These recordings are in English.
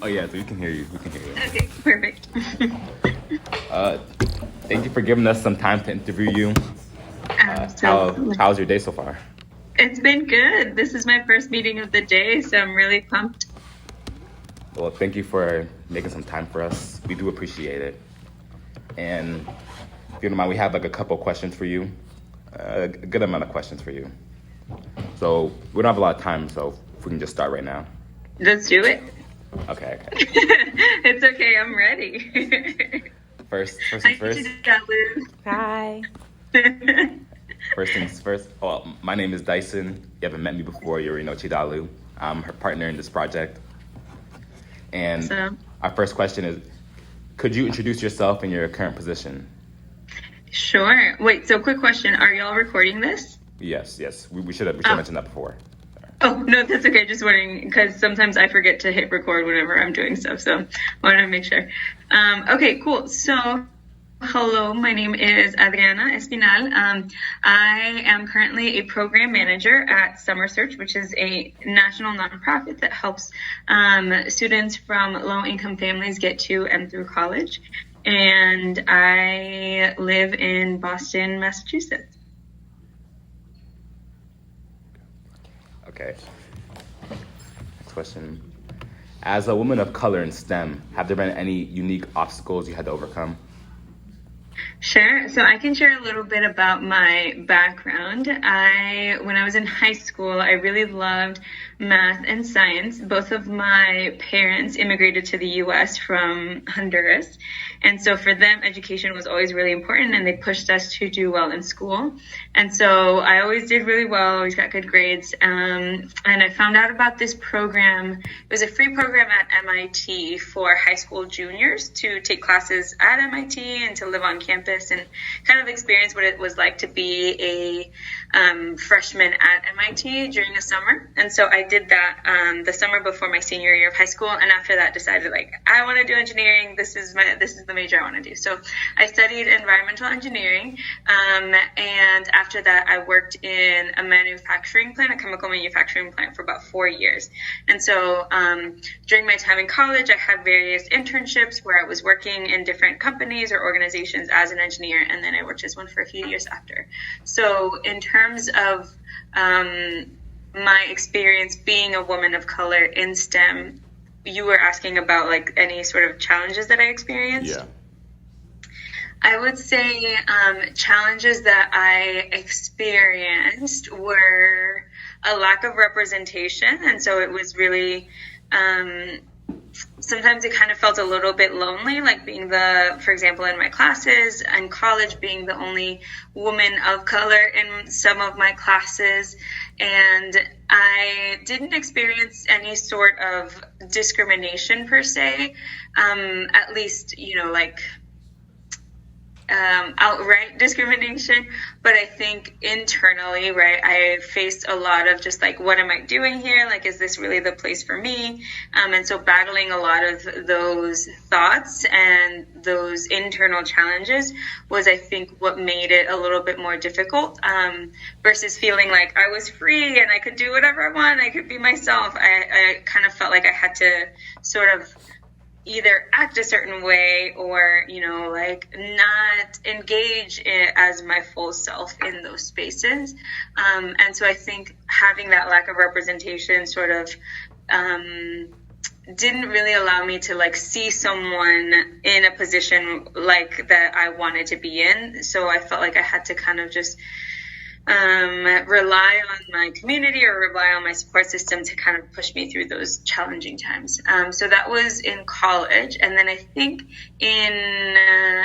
Oh yeah, so we can hear you. We can hear you. Okay, perfect. Uh, Thank you for giving us some time to interview you. Absolutely. How's your day so far? It's been good. This is my first meeting of the day, so I'm really pumped. Well, thank you for making some time for us. We do appreciate it. And if you don't mind, we have like a couple questions for you. A good amount of questions for you. So we don't have a lot of time, so if we can just start right now. Let's do it. Okay. It's okay, I'm ready. First Hi, things first. Chidalu. Hi. First things first. Well, my name is Dyson. You haven't met me before. You already know Chidalu. I'm her partner in this project. And So, our first question is, could you introduce yourself and your current position? sure. Wait, so quick question. Are y'all recording this? Yes. We should have Oh. mentioned that before. Oh, no, that's okay. Just wondering, because sometimes I forget to hit record whenever I'm doing stuff. So wanted to make sure. Okay, cool. So, hello, my name is Adriana Esinal. I am currently a program manager at Summer Search, which is a national nonprofit that helps students from low-income families get to and through college. And I live in Boston, Massachusetts. Okay. Next question. As a woman of color in STEM, have there been any unique obstacles you had to overcome? Sure. So I can share a little bit about my background. When I was in high school, I really loved math and science. Both of my parents immigrated to the US from Honduras. And so for them, education was always really important, and they pushed us to do well in school. And so I always did really well, always got good grades. And I found out about this program. It was a free program at MIT for high school juniors to take classes at MIT and to live on campus and kind of experience what it was like to be a freshman at MIT during a summer. And so I did that the summer before my senior year of high school, and after that decided, like, I want to do engineering. This is the major I want to do. So I studied environmental engineering, and after that I worked in a manufacturing plant, a chemical manufacturing plant, for about 4 years. And so during my time in college, I had various internships where I was working in different companies or organizations as an engineer, and then I worked as one for a few years after. So in terms of my experience being a woman of color in STEM, you were asking about like any sort of challenges that I experienced? Yeah. I would say challenges that I experienced were a lack of representation. And so it was really, sometimes it kind of felt a little bit lonely, like being for example, in my classes and college, being the only woman of color in some of my classes. And I didn't experience any sort of discrimination per se, at least, outright discrimination, but I think internally, right, I faced a lot of just like, what am I doing here? Like, is this really the place for me? And so battling a lot of those thoughts and those internal challenges was, I think, what made it a little bit more difficult, versus feeling like I was free and I could do whatever I want. I could be myself. I kind of felt like I had to sort of either act a certain way or, not engage as my full self in those spaces. And so I think having that lack of representation sort of didn't really allow me to see someone in a position like that I wanted to be in. So I felt like I had to kind of just rely on my community or rely on my support system to kind of push me through those challenging times. So that was in college. And then I think in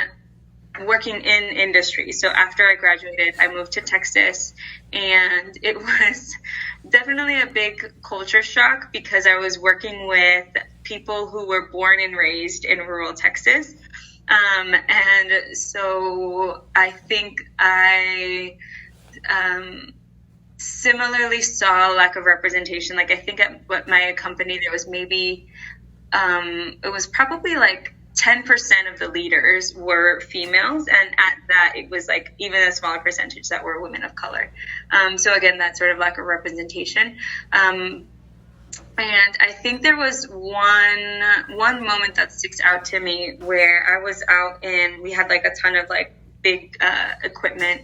working in industry. So after I graduated, I moved to Texas, and it was definitely a big culture shock because I was working with people who were born and raised in rural Texas. And so I think I similarly saw a lack of representation. Like, I think at my company, there was maybe, it was probably 10% of the leaders were females. And at that, it was even a smaller percentage that were women of color. So again, that sort of lack of representation. And I think there was one moment that sticks out to me where I was out and we had like a ton of like big equipment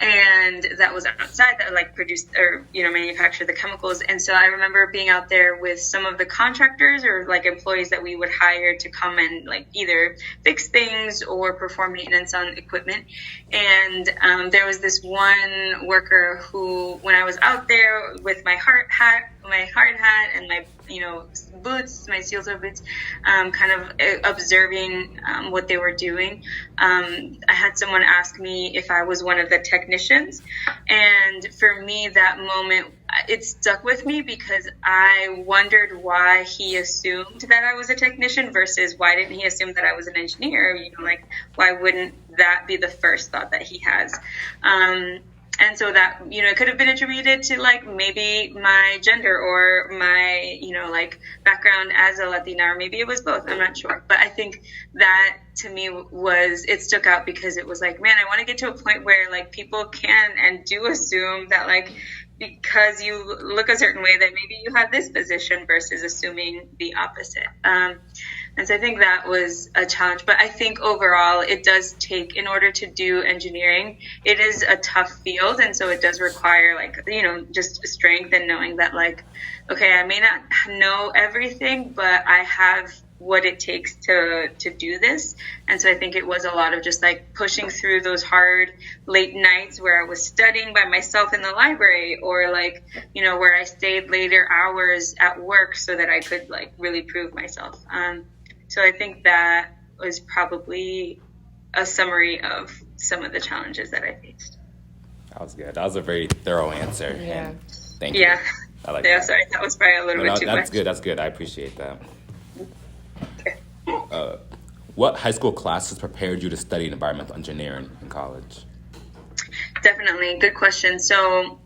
and that was outside that like produced or manufactured the chemicals. And so I remember being out there with some of the contractors or like employees that we would hire to come and like either fix things or perform maintenance on equipment. And there was this one worker who, when I was out there with my hard hat and my boots, my steel toe boots, kind of observing what they were doing. I had someone ask me if I was one of the technicians, and for me that moment, it stuck with me because I wondered why he assumed that I was a technician versus why didn't he assume that I was an engineer? Like why wouldn't that be the first thought that he has? And so that, it could have been attributed to like maybe my gender or my, like background as a Latina, or maybe it was both. I'm not sure. But I think that to me it stuck out because it was like, man, I want to get to a point where like people can and do assume that like, because you look a certain way that maybe you have this position versus assuming the opposite. And so I think that was a challenge. But I think overall it does take, in order to do engineering, it is a tough field. And so it does require like, just strength and knowing that like, okay, I may not know everything, but I have what it takes to do this. And so I think it was a lot of just like pushing through those hard late nights where I was studying by myself in the library, or like, where I stayed later hours at work so that I could like really prove myself. So I think that was probably a summary of some of the challenges that I faced. That was good. That was a very thorough answer. Yeah. And thank you. Yeah. I like Yeah, that. sorry, that was probably a little bit too much. That's good. That's good. I appreciate that. Okay. What high school classes prepared you to study environmental engineering in college? Definitely. Good question. So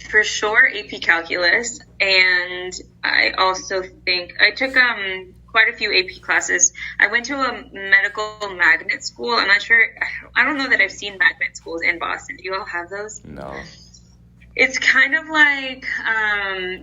for sure, AP Calculus. And I also think I took quite a few AP classes. I went to a medical magnet school. I'm not sure. I don't know that I've seen magnet schools in Boston. Do you all have those? No. It's kind of like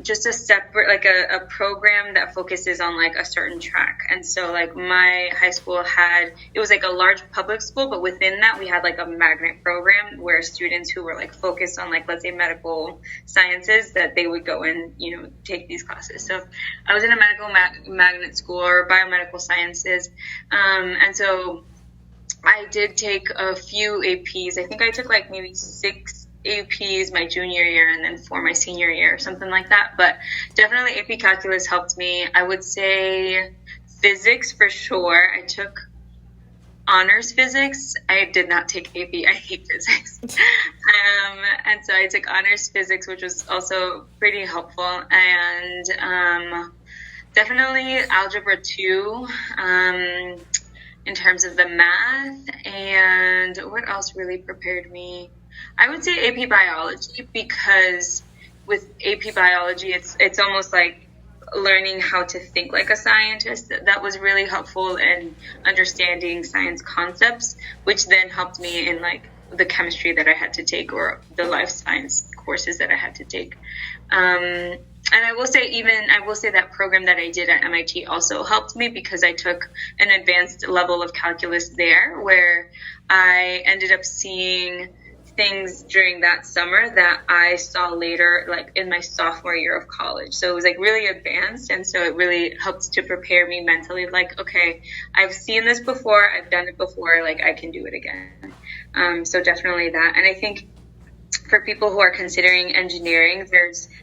just a separate, like a program that focuses on like a certain track. And so like my high school it was like a large public school, but within that we had like a magnet program where students who were like focused on like, let's say medical sciences, that they would go and, take these classes. So I was in a medical magnet school or biomedical sciences. And so I did take a few APs. I think I took like maybe 6 APs my junior year and then 4 my senior year, something like that. But definitely AP Calculus helped me. I would say physics for sure. I took honors physics. I did not take AP. I hate physics. And so I took honors physics, which was also pretty helpful. And definitely algebra 2 in terms of the math. And what else really prepared me? I would say AP Biology, because with AP Biology, it's almost like learning how to think like a scientist. That was really helpful in understanding science concepts, which then helped me in like the chemistry that I had to take or the life science courses that I had to take. And I will say that program that I did at MIT also helped me because I took an advanced level of calculus there, where I ended up seeing things during that summer that I saw later, like in my sophomore year of college. So it was like really advanced. And so it really helped to prepare me mentally, like, okay, I've seen this before, I've done it before, like I can do it again. So definitely that. And I think for people who are considering engineering,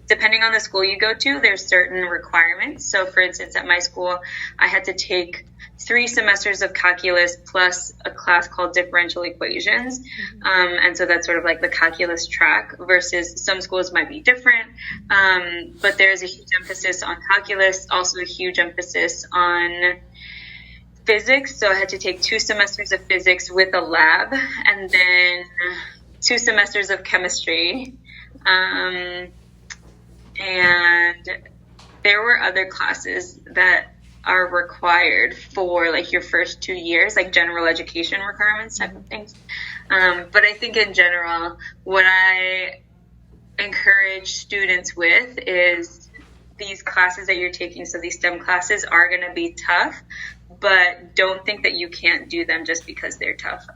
depending on the school you go to, there's certain requirements. So for instance, at my school, I had to take 3 semesters of calculus plus a class called differential equations. And so that's sort of like the calculus track, versus some schools might be different. But there's a huge emphasis on calculus, also a huge emphasis on physics. So I had to take 2 semesters of physics with a lab, and then 2 semesters of chemistry. And there were other classes that are required for like your first 2 years, like general education requirements type of things. But I think in general, what I encourage students with is these classes that you're taking, so these STEM classes are going to be tough, but don't think that you can't do them just because they're tough.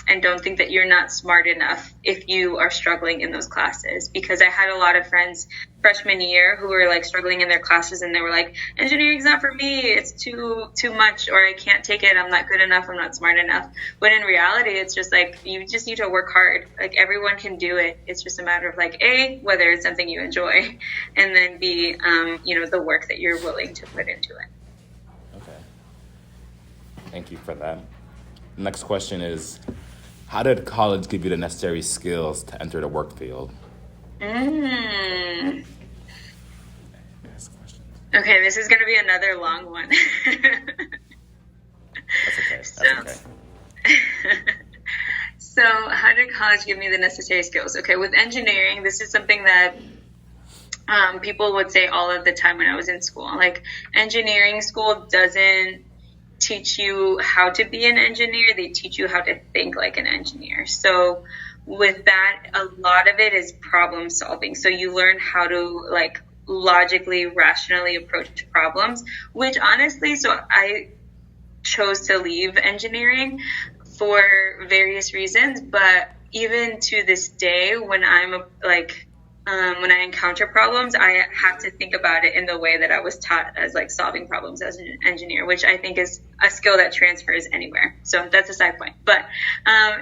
And don't think that you're not smart enough if you are struggling in those classes. Because I had a lot of friends freshman year who were like struggling in their classes, and they were like, engineering's not for me, it's too much, or I can't take it, I'm not good enough, I'm not smart enough. But in reality, it's just like, you just need to work hard. Like, everyone can do it. It's just a matter of like, A, whether it's something you enjoy, and then B, the work that you're willing to put into it. Okay. Thank you for that. Next question is, how did college give you the necessary skills to enter the work field? Okay, this is going to be another long one. That's okay. So how did college give me the necessary skills? Okay, with engineering, this is something that people would say all of the time when I was in school. Like, engineering school doesn't teach you how to be an engineer, they teach you how to think like an engineer. So with that, a lot of it is problem solving. So you learn how to like logically, rationally approach problems, which honestly, so I chose to leave engineering for various reasons, but even to this day, when I'm when I encounter problems, I have to think about it in the way that I was taught as like solving problems as an engineer, which I think is a skill that transfers anywhere. So that's a side point. But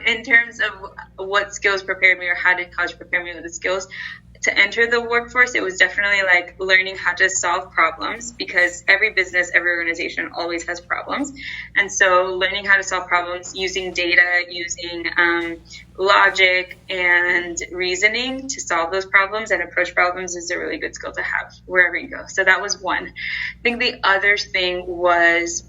in terms of what skills prepared me, or how did college prepare me with the skills to enter the workforce, it was definitely like learning how to solve problems, because every business, every organization always has problems. And so learning how to solve problems using data, using logic and reasoning to solve those problems and approach problems is a really good skill to have wherever you go. So that was one. I think the other thing was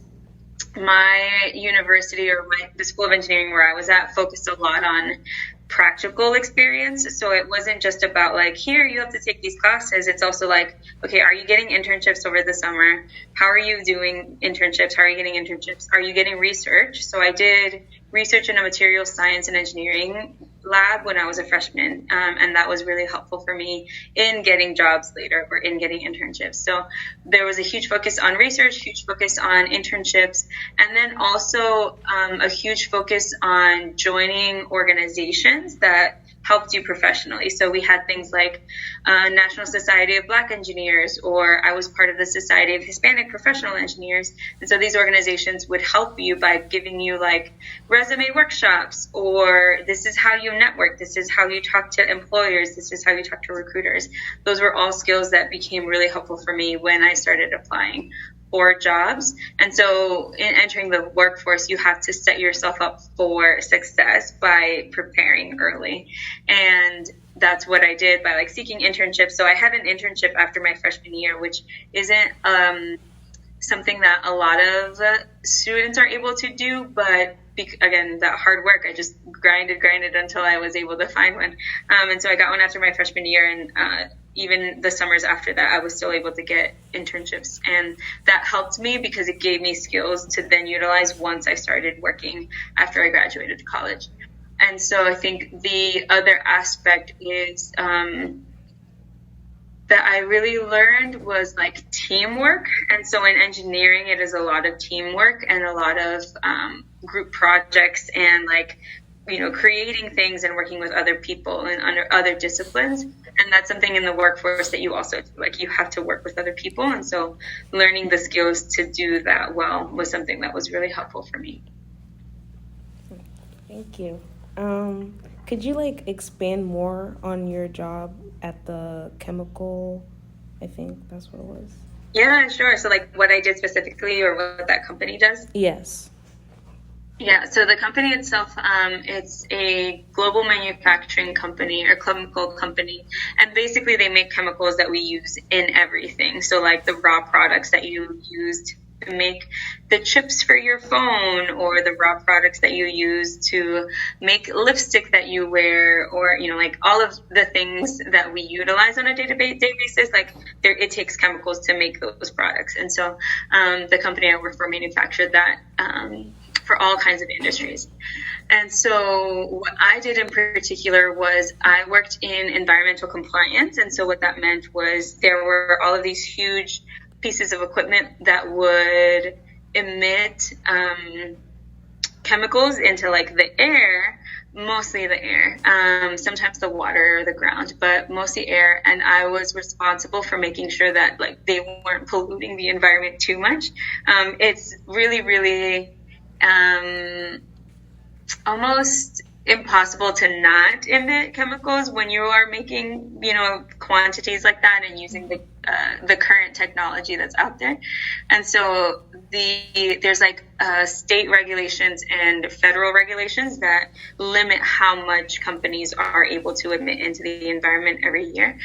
my university, or the School of Engineering where I was at, focused a lot on practical experience. So it wasn't just about like, here, you have to take these classes. It's also like, okay, are you getting internships over the summer? How are you doing internships? How are you getting internships? Are you getting research? So I did research in a material science and engineering lab when I was a freshman. And that was really helpful for me in getting jobs later, or in getting internships. So there was a huge focus on research, huge focus on internships, and then also a huge focus on joining organizations that helped you professionally. So we had things like National Society of Black Engineers, or I was part of the Society of Hispanic Professional Engineers. And so these organizations would help you by giving you like resume workshops, or this is how you network, this is how you talk to employers, this is how you talk to recruiters. Those were all skills that became really helpful for me when I started applying for jobs. And so in entering the workforce, you have to set yourself up for success by preparing early. And that's what I did by like seeking internships. So I had an internship after my freshman year, which isn't something that a lot of students are able to do, but again, that hard work, I just grinded until I was able to find one. And so I got one after my freshman year, and even the summers after that, I was still able to get internships. And that helped me because it gave me skills to then utilize once I started working after I graduated college. And so I think the other aspect is that I really learned was like teamwork. And so in engineering, it is a lot of teamwork and a lot of group projects and like, creating things and working with other people and under other disciplines. And that's something in the workforce that you also do. Like, you have to work with other people. And so learning the skills to do that well was something that was really helpful for me. Thank you. Could you expand more on your job at the chemical? I think that's what it was. Yeah, sure. So what I did specifically, or what that company does? Yes. Yeah, so the company itself, it's a global manufacturing company or chemical company. And basically they make chemicals that we use in everything. So the raw products that you used to make the chips for your phone, or the raw products that you use to make lipstick that you wear, or, all of the things that we utilize on a day-to-day basis, it takes chemicals to make those products. And so the company I work for manufactured that for all kinds of industries. And so what I did in particular was I worked in environmental compliance. And so what that meant was there were all of these huge pieces of equipment that would emit chemicals into like the air, mostly the air, sometimes the water or the ground, but mostly air. And I was responsible for making sure that like they weren't polluting the environment too much. It's really, really almost impossible to not emit chemicals when you are making, quantities like that and using the current technology that's out there. And so there's like state regulations and federal regulations that limit how much companies are able to emit into the environment every year.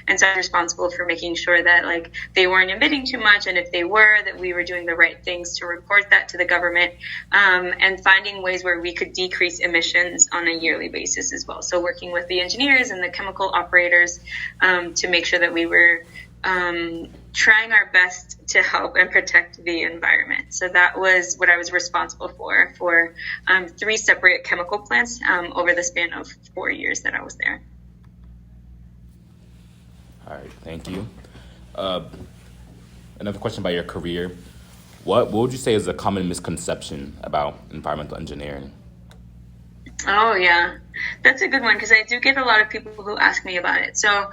And so I was responsible for making sure that like they weren't emitting too much, and if they were, that we were doing the right things to report that to the government, and finding ways where we could decrease emissions on a yearly basis as well. So working with the engineers and the chemical operators to make sure that we were trying our best to help and protect the environment. So that was what I was responsible for 3 separate chemical plants over the span of 4 years that I was there. All right, thank you. Another question about your career. What would you say is a common misconception about environmental engineering? Oh, yeah. That's a good one because I do get a lot of people who ask me about it. So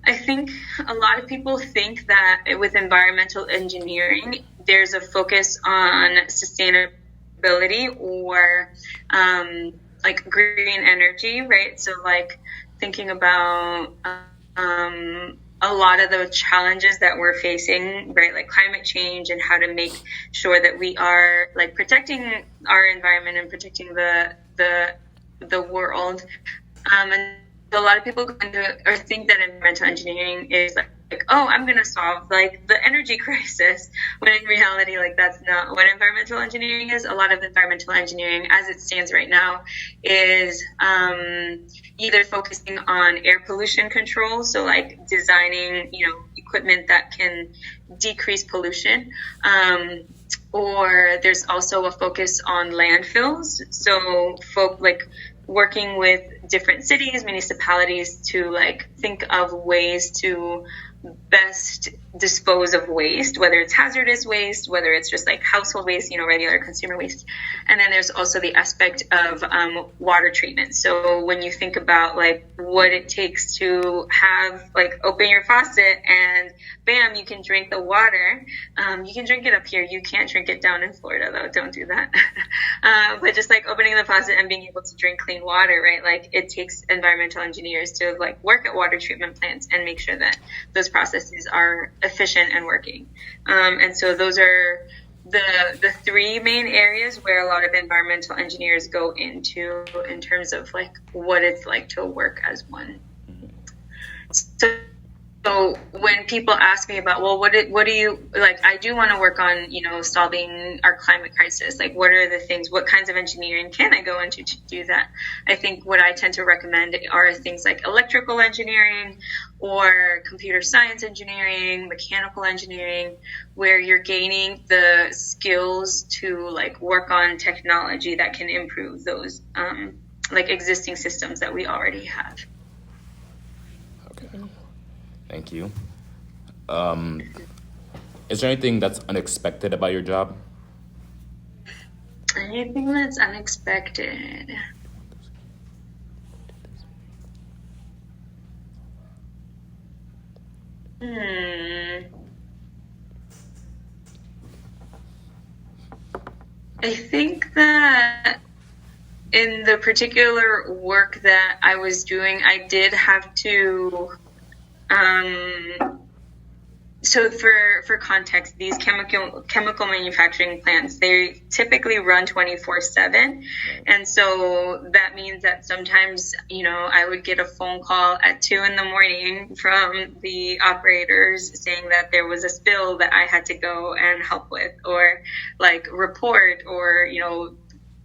I think a lot of people think that with environmental engineering, there's a focus on sustainability or like green energy, right? So like thinking about a lot of the challenges that we're facing, right? Like climate change and how to make sure that we are like protecting our environment and protecting the world. And a lot of people go into or think that environmental engineering is like, oh, I'm going to solve like the energy crisis, when in reality, like that's not what environmental engineering is. A lot of environmental engineering as it stands right now is either focusing on air pollution control, so like designing, equipment that can decrease pollution, or there's also a focus on landfills. So working with different cities, municipalities to like think of ways to best dispose of waste, whether it's hazardous waste, whether it's just like household waste, regular consumer waste. And then there's also the aspect of water treatment. So when you think about like what it takes to have like open your faucet and bam, you can drink the water. You can drink it up here. You can't drink it down in Florida though. Don't do that. But just like opening the faucet and being able to drink clean water, right? Like it takes environmental engineers to like work at water treatment plants and make sure that those processes are efficient and working. And so those are the 3 main areas where a lot of environmental engineers go into in terms of like what it's like to work as one. So when people ask me about, well, what do you like? I do want to work on, solving our climate crisis. Like, what are the things? What kinds of engineering can I go into to do that? I think what I tend to recommend are things like electrical engineering or computer science engineering, mechanical engineering, where you're gaining the skills to like work on technology that can improve those like existing systems that we already have. Okay. Thank you. Is there anything that's unexpected about your job? Anything that's unexpected? I think that in the particular work that I was doing, I did have to so for context, these chemical manufacturing plants, they typically run 24/7. And so that means that sometimes, I would get a phone call at 2 a.m. from the operators saying that there was a spill that I had to go and help with, or like report, or,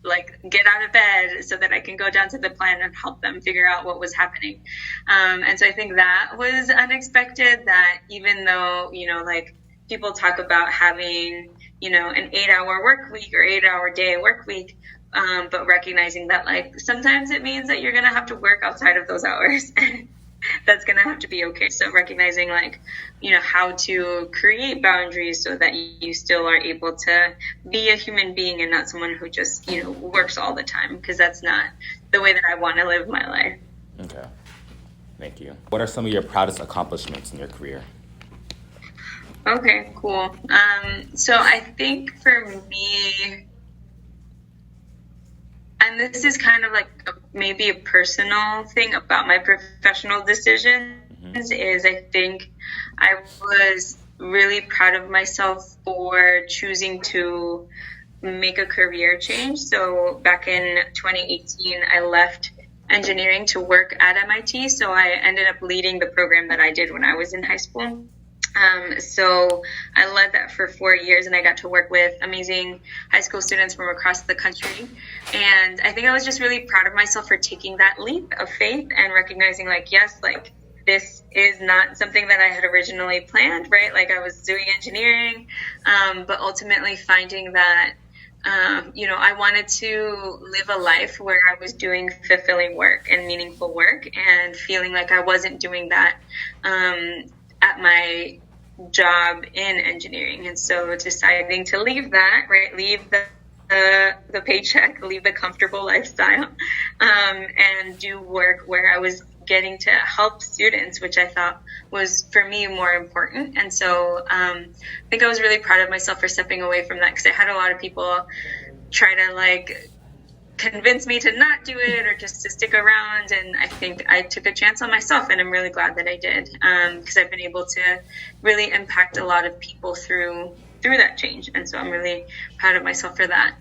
like get out of bed so that I can go down to the plant and help them figure out what was happening. And so I think that was unexpected, that even though, like people talk about having, an 8-hour work week or 8-hour day work week, but recognizing that like sometimes it means that you're going to have to work outside of those hours. That's going to have to be okay. So recognizing like, how to create boundaries so that you still are able to be a human being and not someone who just, works all the time, because that's not the way that I want to live my life. Okay. Thank you. What are some of your proudest accomplishments in your career? Okay, cool. So I think for me, and this is kind of like maybe a personal thing about my professional decisions, is I think I was really proud of myself for choosing to make a career change. So back in 2018, I left engineering to work at MIT. So I ended up leading the program that I did when I was in high school. So I led that for 4 years, and I got to work with amazing high school students from across the country. And I think I was just really proud of myself for taking that leap of faith and recognizing like, yes, like this is not something that I had originally planned, right? Like I was doing engineering, but ultimately finding that I wanted to live a life where I was doing fulfilling work and meaningful work, and feeling like I wasn't doing that at my job in engineering. And so deciding to leave that, right, leave the paycheck, leave the comfortable lifestyle, and do work where I was getting to help students, which I thought was for me more important. And so I think I was really proud of myself for stepping away from that, because I had a lot of people try to like convince me to not do it or just to stick around. And I think I took a chance on myself, and I'm really glad that I did, because I've been able to really impact a lot of people through that change. And so I'm really proud of myself for that.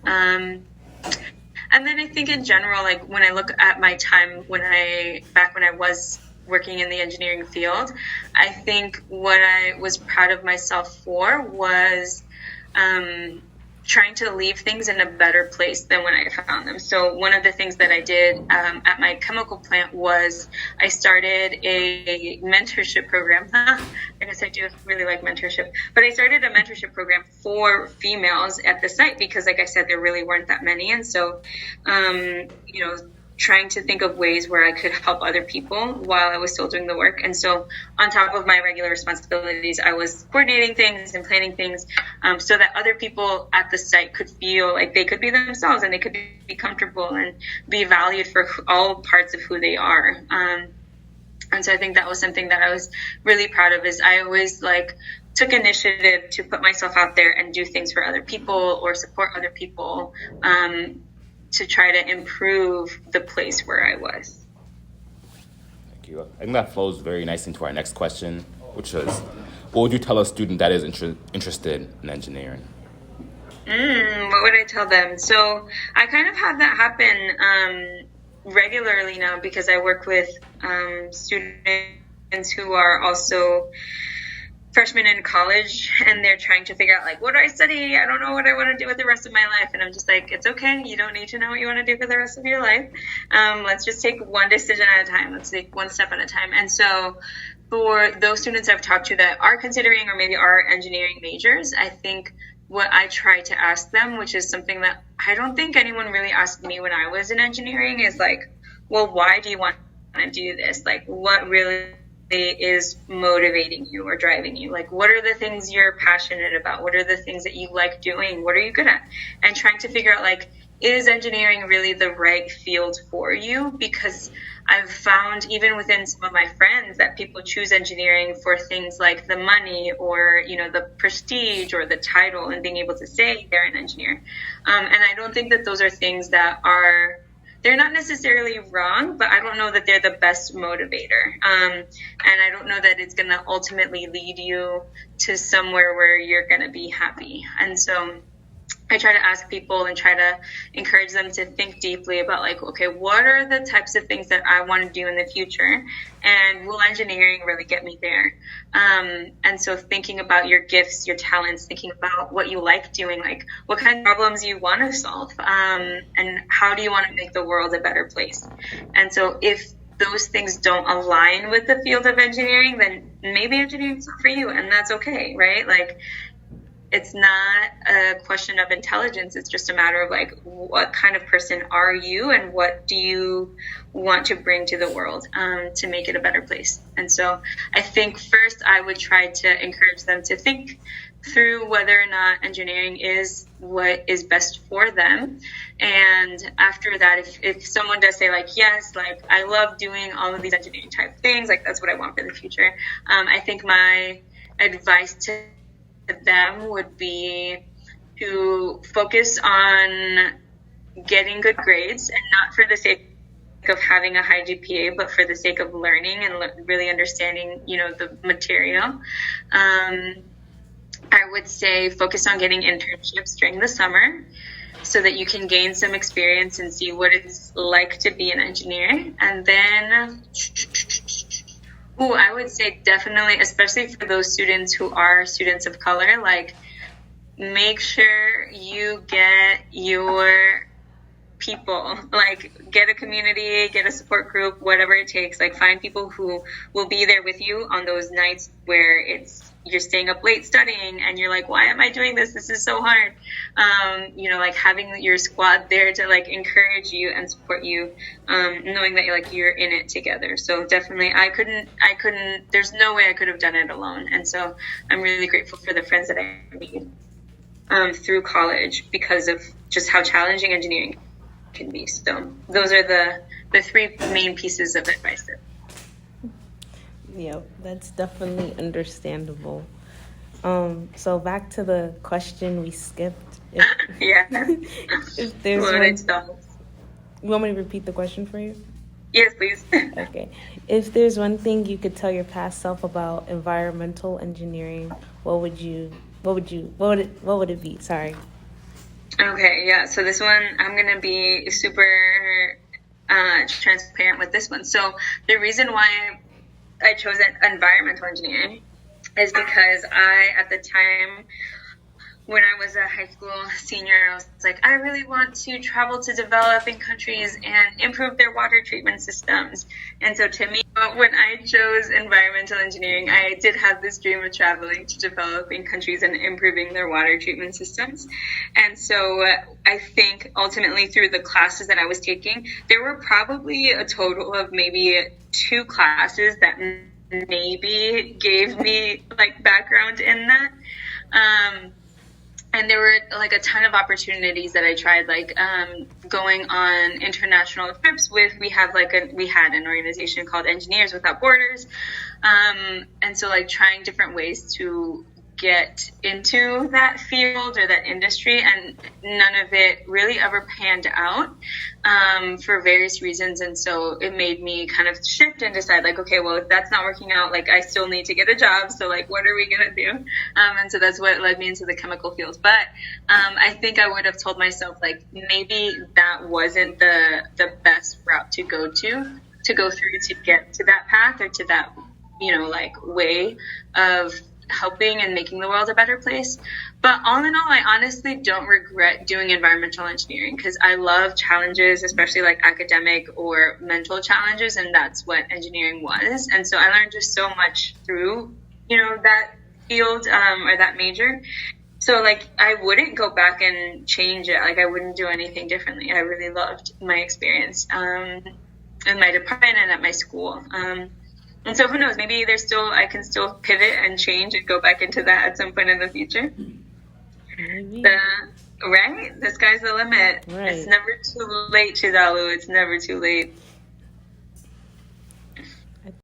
And then I think in general, like when I look at my time back when I was working in the engineering field, I think what I was proud of myself for was trying to leave things in a better place than when I found them. So one of the things that I did at my chemical plant was I started a mentorship program. I guess I do really like mentorship, but I started a mentorship program for females at the site because, like I said, there really weren't that many. And so, trying to think of ways where I could help other people while I was still doing the work. And so on top of my regular responsibilities, I was coordinating things and planning things so that other people at the site could feel like they could be themselves and they could be comfortable and be valued for all parts of who they are. And so I think that was something that I was really proud of, is I always took initiative to put myself out there and do things for other people or support other people, to try to improve the place where I was. Thank you. I think that flows very nicely into our next question, which is, what would you tell a student that is interested in engineering? What would I tell them? So I kind of have that happen regularly now, because I work with students who are also freshmen in college, and they're trying to figure out what do I study? I don't know what I want to do with the rest of my life. And I'm just like, it's okay. You don't need to know what you want to do for the rest of your life. Let's just take one decision at a time. Let's take one step at a time. And so for those students I've talked to that are considering or maybe are engineering majors, I think what I try to ask them, which is something that I don't think anyone really asked me when I was in engineering, is well, why do you want to do this? What really is motivating you or driving you? What are the things you're passionate about? What are the things that you like doing? What are you good at? And trying to figure out is engineering really the right field for you? Because I've found even within some of my friends that people choose engineering for things like the money or, the prestige or the title and being able to say they're an engineer. And I don't think that those are things that they're not necessarily wrong, but I don't know that they're the best motivator. And I don't know that it's going to ultimately lead you to somewhere where you're going to be happy. And so I try to ask people and try to encourage them to think deeply about okay, what are the types of things that I want to do in the future? And will engineering really get me there? And so thinking about your gifts, your talents, thinking about what you like doing, what kind of problems you want to solve, and how do you want to make the world a better place? And so if those things don't align with the field of engineering, then maybe engineering is not for you, and that's okay, right? it's not a question of intelligence. It's just a matter of like, what kind of person are you and what do you want to bring to the world to make it a better place? And so I think first I would try to encourage them to think through whether or not engineering is what is best for them. And after that, if someone does say like, yes, like I love doing all of these engineering type things, like that's what I want for the future. I think my advice to them would be to focus on getting good grades, and not for the sake of having a high GPA, but for the sake of learning and really understanding, the material. I would say focus on getting internships during the summer so that you can gain some experience and see what it's like to be an engineer. And then, I would say definitely, especially for those students who are students of color, like make sure you get your people, like get a community, get a support group, whatever it takes. Like find people who will be there with you on those nights where you're staying up late studying and you're like, why am I doing this? This is so hard. Like having your squad there to like encourage you and support you, knowing that you're in it together. So definitely I couldn't, there's no way I could have done it alone. And so I'm really grateful for the friends that I made through college because of just how challenging engineering can be. So those are the three main pieces of advice. Yep, that's definitely understandable. So back to the question we skipped. Yeah. If there's you want me to repeat the question for you? Yes, please. Okay. If there's one thing you could tell your past self about environmental engineering, what would it be? Sorry. Okay, yeah. So this one, I'm gonna be super transparent with this one. So the reason why I chose environmental engineering is because at the time when I was a high school senior, I was like, I really want to travel to developing countries and improve their water treatment systems. And so to me, when I chose environmental engineering, I did have this dream of traveling to developing countries and improving their water treatment systems. And so I think ultimately through the classes that I was taking, there were probably a total of maybe 2 classes that maybe gave me like background in that. And there were like a ton of opportunities that I tried, like going on international trips we had an organization called Engineers Without Borders. And so like trying different ways to get into that field or that industry, and none of it really ever panned out for various reasons. And so it made me kind of shift and decide like, okay, well, if that's not working out, like I still need to get a job. So like, what are we going to do? And so that's what led me into the chemical field. But I think I would have told myself like, maybe that wasn't the best route to go through to get to that path or to that, like way of helping and making the world a better place. But all in all, I honestly don't regret doing environmental engineering because I love challenges, especially like academic or mental challenges, and that's what engineering was. And so I learned just so much through, that field or that major. So like I wouldn't go back and change it. Like I wouldn't do anything differently. I really loved my experience in my department and at my school. And so who knows, maybe I can still pivot and change and go back into that at some point in the future. Maybe. Right? The sky's the limit. Right. It's never too late, Chizalu. It's never too late.